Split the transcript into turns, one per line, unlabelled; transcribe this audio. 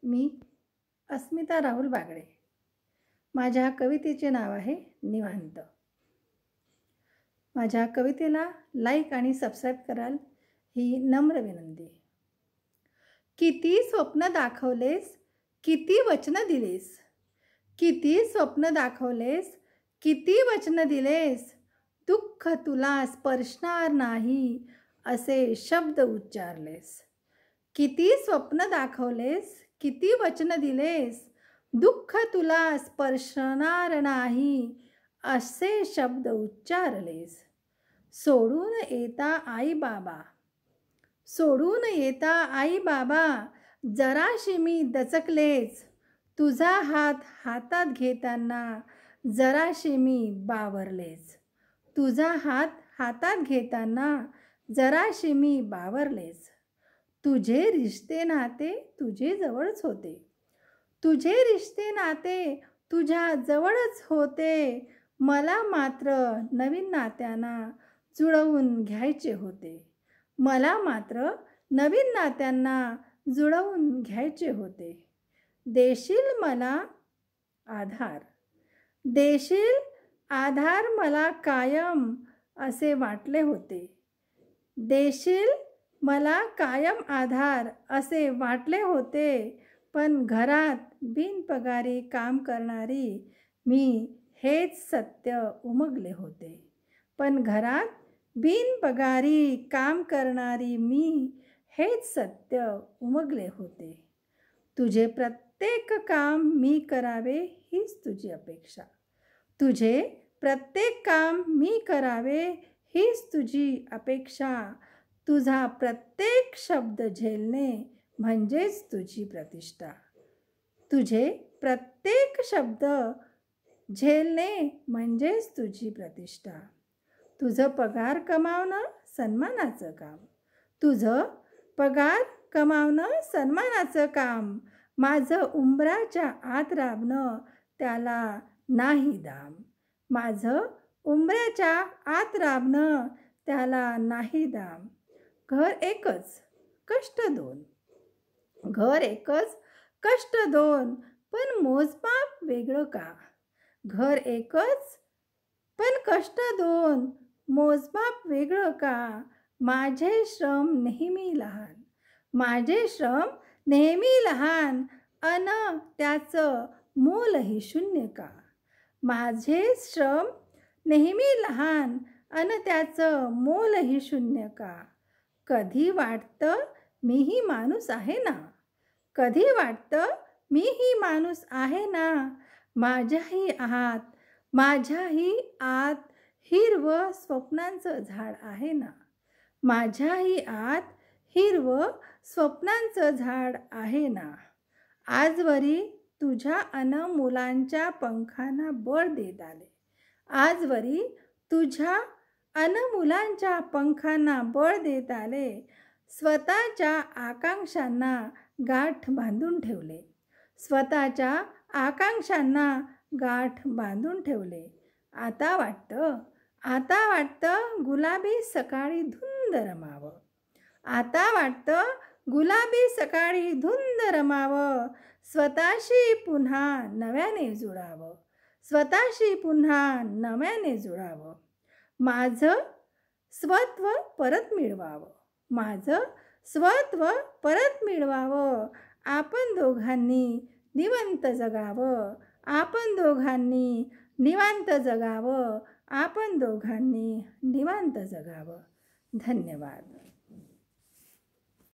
मी अस्मिता राहुल बागडे. माझ्या कवितेचे नाव आहे निवांत. माझ्या कवितेला लाईक आणि सबस्क्राईब कराल ही नम्र विनंती. किती स्वप्न दाखवलेस, किती वचनं दिलेस, किती स्वप्न दाखवलेस, किती वचनं दिलेस, दुःख तुला स्पर्शणार नाही असे शब्द उच्चारलेस. किती स्वप्न दाखवलेस, किती वचनं दिलेस, दुःख तुला स्पर्शणार नाही असे शब्द उच्चारलेस. सोडून येता आई बाबा, सोडून येता आई बाबा, जराशी मी दचकलेच, तुझा हात हातात घेताना जराशी मी बावरलेच. तुझा हात हातात घेताना जराशी मी बावरलेच. तुझे रिश्ते नाते तुझे जवळच होते, तुझे रिश्ते नाते तुझ्या जवळच होते. मला मात्र नवीन नात्यांना जुळवून घ्यायचे होते. मला मात्र नवीन नात्यांना जुळवून घ्यायचे होते. देशील मला आधार, देशील आधार मला कायम असे वाटले होते. देशील मला कायम आधार असे वाटले होते. पण घरात बिनपगारी काम करणारी मी हेच सत्य उमगले होते. पण घरात बिनपगारी काम करणारी मी हेच सत्य उमगले होते. तुझे प्रत्येक काम मी करावे हीच तुझी अपेक्षा, तुझे प्रत्येक काम मी करावे हीच तुझी अपेक्षा. तुझा प्रत्येक शब्द झेलणे म्हणजेच तुझी प्रतिष्ठा. तुझे प्रत्येक शब्द झेलणे म्हणजेच तुझी प्रतिष्ठा. तुझं पगार कमावणं सन्मानाचं काम, तुझं पगार कमावणं सन्मानाचं काम. माझं उंबराच्या आत राबणं त्याला नाही दाम. माझं उंबऱ्याच्या आत राबणं त्याला नाही दाम. घर एकच कष्ट दोन, घर एकच कष्ट दोन, पण मोजमाप वेगळं का. घर एकच पण कष्ट दोन, मोजमाप वेगळं का. माझे श्रम नेहमी लहान, माझे श्रम नेहमी लहान, अन त्याचं मोलही शून्य का. माझे श्रम नेहमी लहान, अन त्याचं मोलही शून्य का. कधी वाटतं मीही माणूस आहे ना, कधी वाटतं मीही माणूस आहे ना. माझ्याही आत, माझ्याही आत हिरवं स्वप्नांचं झाड आहे ना. माझ्याही आत हिरवं स्वप्नांचं झाड आहे ना. आजवरी तुझ्या अन मुलांच्या पंखांना बळ देत आले, आजवरी तुझ्या अन मुलांच्या पंखांना बळ देत आले. स्वतःच्या आकांक्षांना गाठ बांधून ठेवले, स्वतःच्या आकांक्षांना गाठ बांधून ठेवले. आता वाटतं, आता वाटतं गुलाबी सकाळी धुंद रमावं, आता वाटतं गुलाबी सकाळी धुंद रमावं. स्वतःशी पुन्हा नव्याने जुळावं, स्वतःशी पुन्हा नव्याने जुळावं. माझं स्वत्व परत मिळवावं, माझं स्वत्व परत मिळवावं. आपण दोघांनी निवांत जगावं, आपण दोघांनी निवांत जगावं, आपण दोघांनी निवांत जगावं. धन्यवाद.